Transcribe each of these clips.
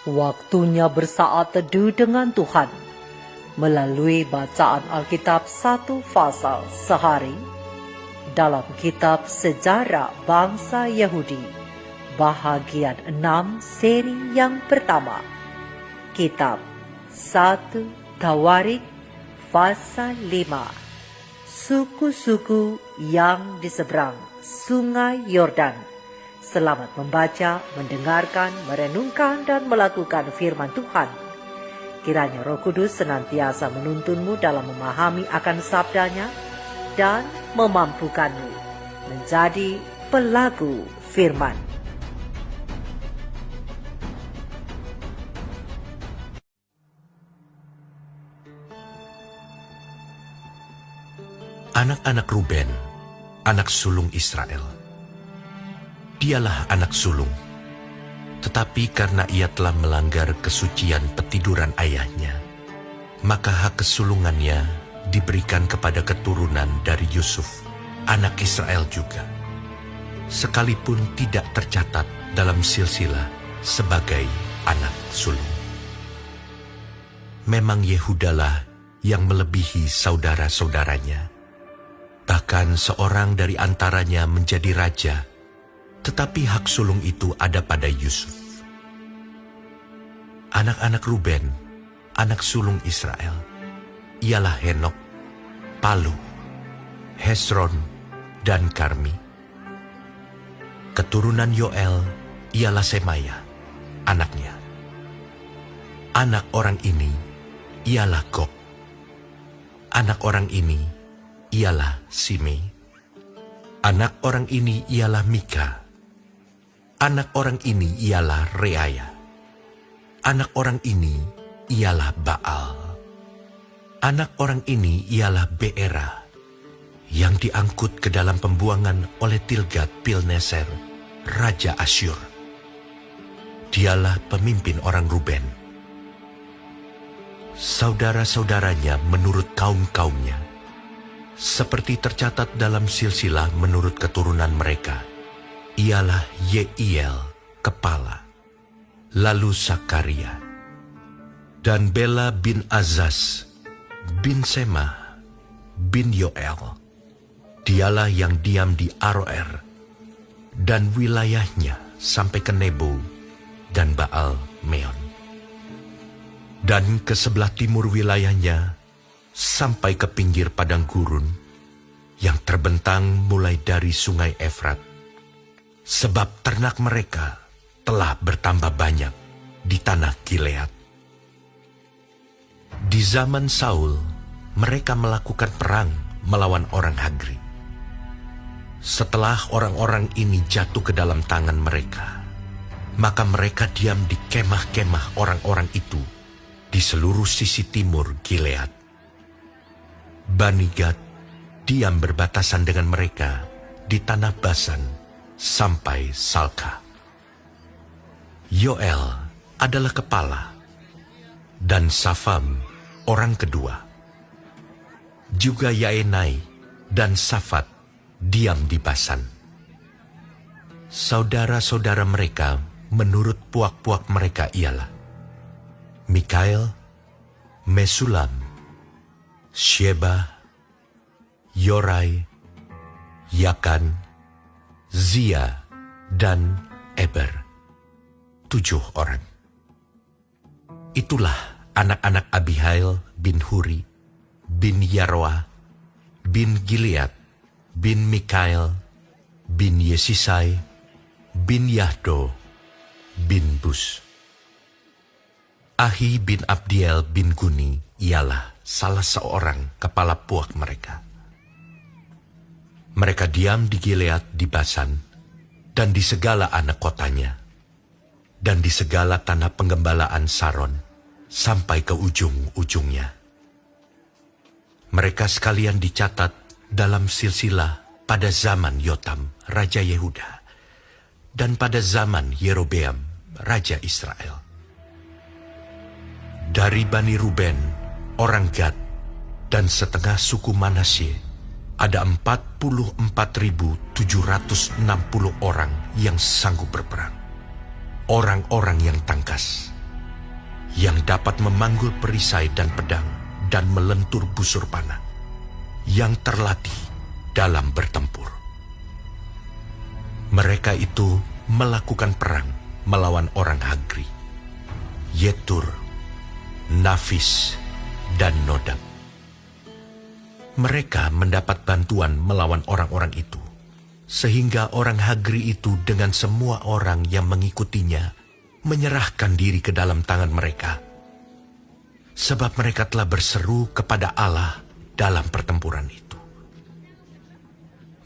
Waktunya bersaat teduh dengan Tuhan melalui bacaan Alkitab satu pasal sehari dalam kitab Sejarah Bangsa Yahudi, bahagian 6 seri yang pertama, kitab 1 Tawarik pasal 5, suku-suku yang di seberang Sungai Yordan. Selamat membaca, mendengarkan, merenungkan, dan melakukan firman Tuhan. Kiranya Roh Kudus senantiasa menuntunmu dalam memahami akan sabdanya dan memampukanmu menjadi pelaku firman. Anak-anak Ruben, anak sulung Israel. Dialah anak sulung, tetapi karena ia telah melanggar kesucian petiduran ayahnya, maka hak kesulungannya diberikan kepada keturunan dari Yusuf, anak Israel juga, sekalipun tidak tercatat dalam silsilah sebagai anak sulung. Memang Yehudalah yang melebihi saudara-saudaranya, bahkan seorang dari antaranya menjadi raja, tetapi hak sulung itu ada pada Yusuf. Anak-anak Ruben, anak sulung Israel, ialah Henok, Palu, Hesron, dan Karmi. Keturunan Yoel ialah Semaya, anaknya. Anak orang ini ialah Gog. Anak orang ini ialah Simei. Anak orang ini ialah Mika. Anak orang ini ialah Reaya. Anak orang ini ialah Baal. Anak orang ini ialah Beera, yang diangkut ke dalam pembuangan oleh Tilgat-Pilneser, Raja Asyur. Dialah pemimpin orang Ruben. Saudara-saudaranya menurut kaum-kaumnya, seperti tercatat dalam silsilah menurut keturunan mereka, ialah Yeiel, kepala, lalu Sakaria, dan Bela bin Azaz, bin Semah, bin Yoel. Dialah yang diam di Aroer, dan wilayahnya sampai ke Nebo dan Baal Meon. Dan ke sebelah timur wilayahnya sampai ke pinggir padang gurun yang terbentang mulai dari sungai Efrat, sebab ternak mereka telah bertambah banyak di tanah Gilead. Di zaman Saul, mereka melakukan perang melawan orang Hagri. Setelah orang-orang ini jatuh ke dalam tangan mereka, maka mereka diam di kemah-kemah orang-orang itu di seluruh sisi timur Gilead. Bani Gad diam berbatasan dengan mereka di tanah Basan sampai Salka. Yoel adalah kepala, dan Safam orang kedua. Juga Yaenai dan Safat diam di Basan. Saudara-saudara mereka menurut puak-puak mereka ialah Mikael, Mesulam, Sheba, Yorai, Yakan, Zia, dan Eber, 7 orang. Itulah anak-anak Abihail bin Huri, bin Yaroah, bin Gilead, bin Mikael, bin Yesisai, bin Yahdo, bin Bus. Ahi bin Abdiel bin Guni ialah salah seorang kepala puak mereka. Mereka diam di Gilead di Basan, dan di segala anak kotanya, dan di segala tanah penggembalaan Saron, sampai ke ujung-ujungnya. Mereka sekalian dicatat dalam silsilah pada zaman Yotam, Raja Yehuda, dan pada zaman Yerobeam, Raja Israel. Dari Bani Ruben, orang Gad, dan setengah suku Manasye, ada 44.760 orang yang sanggup berperang, orang-orang yang tangkas. yang dapat memanggul perisai dan pedang dan melentur busur panah, yang terlatih dalam bertempur. Mereka itu melakukan perang melawan orang Hagri, Yetur, Nafis, dan Nodab. Mereka mendapat bantuan melawan orang-orang itu, sehingga orang Hagri itu dengan semua orang yang mengikutinya menyerahkan diri ke dalam tangan mereka, sebab mereka telah berseru kepada Allah dalam pertempuran itu.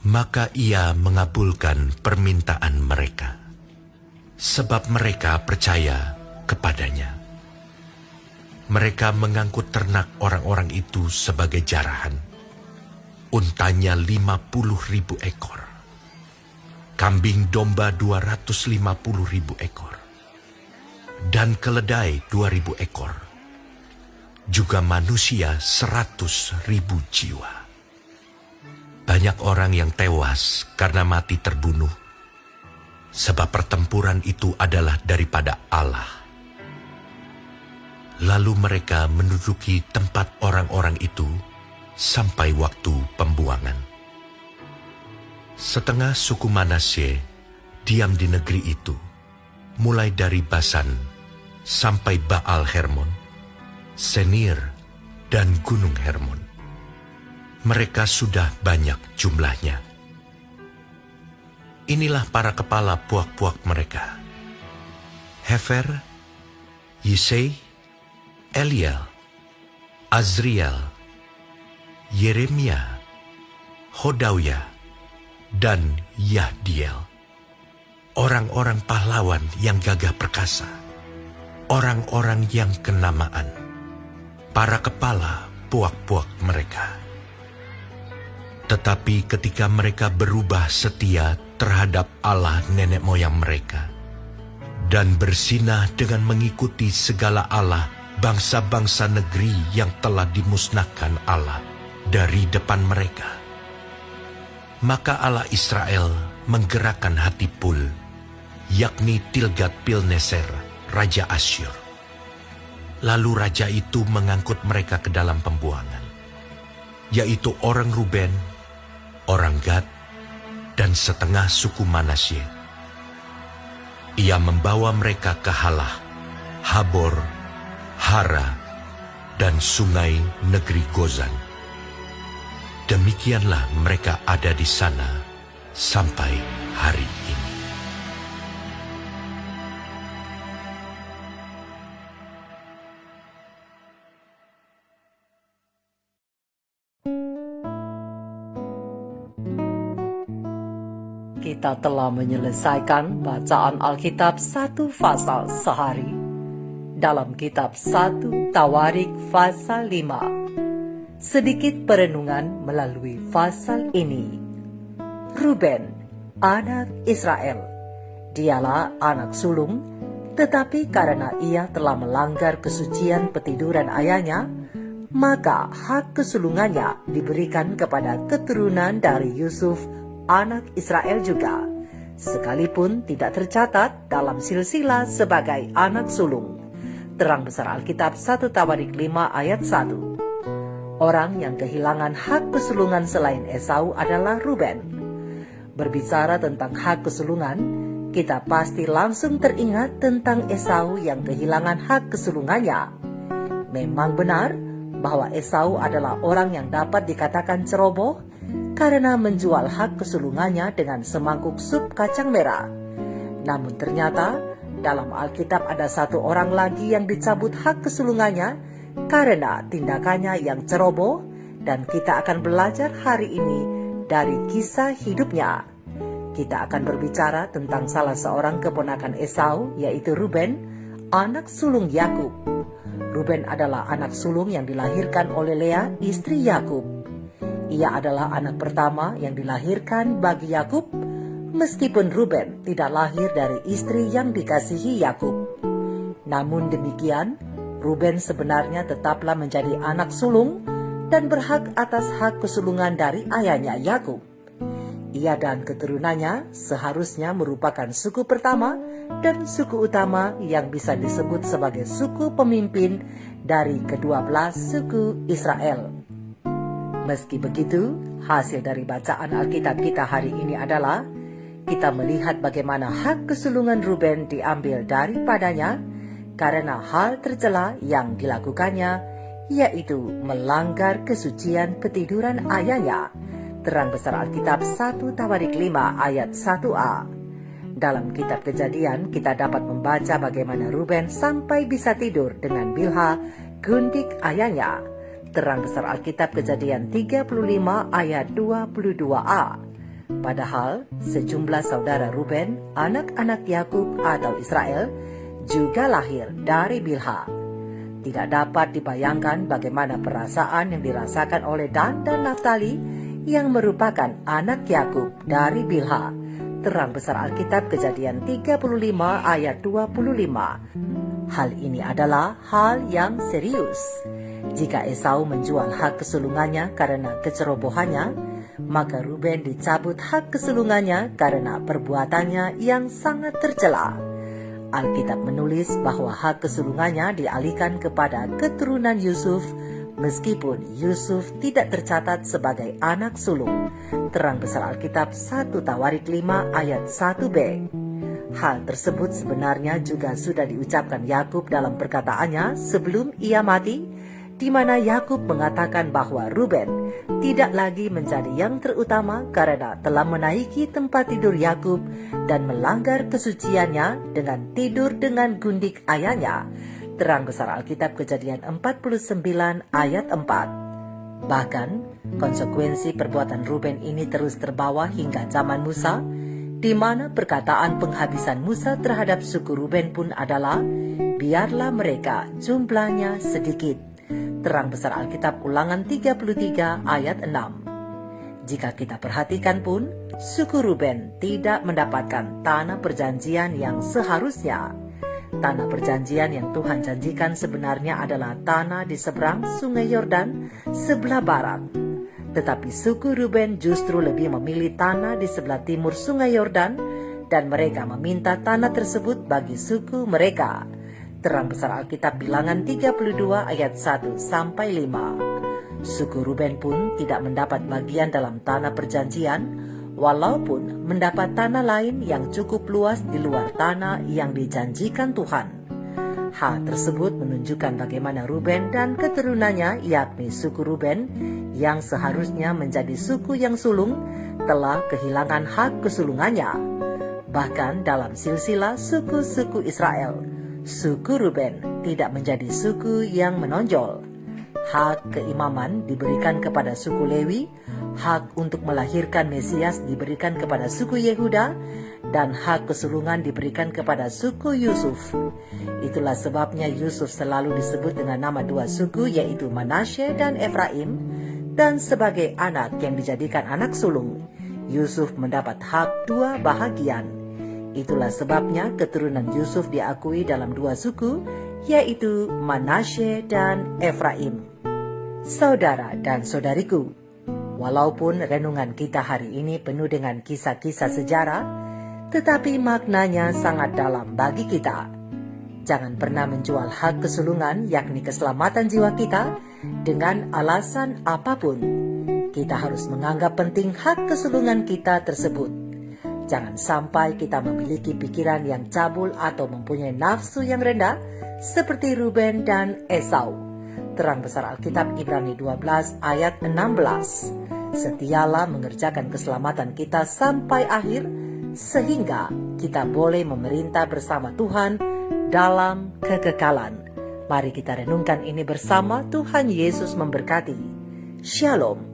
Maka ia mengabulkan permintaan mereka, sebab mereka percaya kepadanya. Mereka mengangkut ternak orang-orang itu sebagai jarahan. Untanya 50.000 ekor, kambing domba 250.000 ekor, dan keledai 2.000 ekor, juga manusia 100.000 jiwa. Banyak orang yang tewas karena mati terbunuh, sebab pertempuran itu adalah daripada Allah. Lalu mereka menduduki tempat orang-orang itu sampai waktu pembuangan. Setengah suku Manasye diam di negeri itu, mulai dari Basan sampai Baal Hermon, Senir, dan Gunung Hermon. Mereka sudah banyak jumlahnya. Inilah para kepala puak-puak mereka: Hefer, Yisei, Eliel, Azriel, Yeremia, Hodawya, dan Yahdiel. Orang-orang pahlawan yang gagah perkasa, orang-orang yang kenamaan, para kepala puak-puak mereka. Tetapi ketika mereka berubah setia terhadap Allah nenek moyang mereka, dan bersinah dengan mengikuti segala Allah bangsa-bangsa negeri yang telah dimusnahkan Allah dari depan mereka, maka Allah Israel menggerakkan hati Pul, yakni Tilgat-Pilneser, Raja Asyur. Lalu raja itu mengangkut mereka ke dalam pembuangan, yaitu orang Ruben, orang Gad, dan setengah suku Manasye. Ia membawa mereka ke Halah, Habor, Hara, dan sungai negeri Gozan. Demikianlah mereka ada di sana sampai hari ini. Kita telah menyelesaikan bacaan Alkitab 1 pasal sehari dalam kitab 1 Tawarik pasal 5. Sedikit perenungan melalui pasal ini. Ruben, anak Israel, dialah anak sulung, tetapi karena ia telah melanggar kesucian petiduran ayahnya, maka hak kesulungannya diberikan kepada keturunan dari Yusuf, anak Israel juga, sekalipun tidak tercatat dalam silsilah sebagai anak sulung. Terang besar Alkitab 1 Tawarik 5 ayat 1. Orang yang kehilangan hak kesulungan selain Esau adalah Ruben. Berbicara tentang hak kesulungan, kita pasti langsung teringat tentang Esau yang kehilangan hak kesulungannya. Memang benar bahwa Esau adalah orang yang dapat dikatakan ceroboh karena menjual hak kesulungannya dengan semangkuk sup kacang merah. Namun ternyata dalam Alkitab ada satu orang lagi yang dicabut hak kesulungannya karena tindakannya yang ceroboh, dan kita akan belajar hari ini dari kisah hidupnya. Kita akan berbicara tentang salah seorang keponakan Esau, yaitu Ruben, anak sulung Yakub. Ruben adalah anak sulung yang dilahirkan oleh Lea, istri Yakub. Ia adalah anak pertama yang dilahirkan bagi Yakub, meskipun Ruben tidak lahir dari istri yang dikasihi Yakub. Namun demikian, Ruben sebenarnya tetaplah menjadi anak sulung dan berhak atas hak kesulungan dari ayahnya Yakub. Ia dan keturunannya seharusnya merupakan suku pertama dan suku utama yang bisa disebut sebagai suku pemimpin dari kedua belas suku Israel. Meski begitu, hasil dari bacaan Alkitab kita hari ini adalah kita melihat bagaimana hak kesulungan Ruben diambil daripadanya karena hal tercela yang dilakukannya, yaitu melanggar kesucian ketiduran ayahnya. Terang besar Alkitab 1 Tawarik 5 ayat 1a. Dalam kitab Kejadian kita dapat membaca bagaimana Ruben sampai bisa tidur dengan Bilha, gundik ayahnya. Terang besar Alkitab Kejadian 35 ayat 22a. Padahal sejumlah saudara Ruben, anak-anak Yakub atau Israel, juga lahir dari Bilha. Tidak dapat dibayangkan bagaimana perasaan yang dirasakan oleh Dan dan Naftali yang merupakan anak Yakub dari Bilha. Terang besar Alkitab Kejadian 35 ayat 25. Hal ini adalah hal yang serius. Jika Esau menjual hak kesulungannya karena kecerobohannya, maka Ruben dicabut hak kesulungannya karena perbuatannya yang sangat tercela. Alkitab menulis bahwa hak kesulungannya dialihkan kepada keturunan Yusuf, meskipun Yusuf tidak tercatat sebagai anak sulung. Terang besar Alkitab 1 Tawarik 5 ayat 1b. Hal tersebut sebenarnya juga sudah diucapkan Yakub dalam perkataannya sebelum ia mati, di mana Yakub mengatakan bahwa Ruben tidak lagi menjadi yang terutama karena telah menaiki tempat tidur Yakub dan melanggar kesuciannya dengan tidur dengan gundik ayahnya. Terang besar Alkitab Kejadian 49 ayat 4. Bahkan, konsekuensi perbuatan Ruben ini terus terbawa hingga zaman Musa, di mana perkataan penghabisan Musa terhadap suku Ruben pun adalah, biarlah mereka jumlahnya sedikit. Terang besar Alkitab Ulangan 33 ayat 6. Jika kita perhatikan pun, suku Ruben tidak mendapatkan tanah perjanjian yang seharusnya. Tanah perjanjian yang Tuhan janjikan sebenarnya adalah tanah di seberang Sungai Yordan sebelah barat. Tetapi suku Ruben justru lebih memilih tanah di sebelah timur Sungai Yordan, dan mereka meminta tanah tersebut bagi suku mereka. Terang besar Alkitab Bilangan 32 ayat 1-5. Suku Ruben pun tidak mendapat bagian dalam tanah perjanjian, walaupun mendapat tanah lain yang cukup luas di luar tanah yang dijanjikan Tuhan. Hal tersebut menunjukkan bagaimana Ruben dan keturunannya, yakni suku Ruben, yang seharusnya menjadi suku yang sulung, telah kehilangan hak kesulungannya. Bahkan dalam silsilah suku-suku Israel, suku Ruben tidak menjadi suku yang menonjol. Hak keimaman diberikan kepada suku Lewi, hak untuk melahirkan Mesias diberikan kepada suku Yehuda, dan hak kesulungan diberikan kepada suku Yusuf. Itulah sebabnya Yusuf selalu disebut dengan nama dua suku, yaitu Manasye dan Efraim, dan sebagai anak yang dijadikan anak sulung, Yusuf mendapat hak dua bahagian. Itulah sebabnya keturunan Yusuf diakui dalam dua suku, yaitu Manasye dan Efraim. Saudara dan saudariku, walaupun renungan kita hari ini penuh dengan kisah-kisah sejarah, tetapi maknanya sangat dalam bagi kita. Jangan pernah menjual hak kesulungan, yakni keselamatan jiwa kita, dengan alasan apapun. Kita harus menganggap penting hak kesulungan kita tersebut. Jangan sampai kita memiliki pikiran yang cabul atau mempunyai nafsu yang rendah seperti Ruben dan Esau. Terang besar Alkitab Ibrani 12 ayat 16. Setialah mengerjakan keselamatan kita sampai akhir, sehingga kita boleh memerintah bersama Tuhan dalam kekekalan. Mari kita renungkan ini bersama. Tuhan Yesus memberkati. Shalom.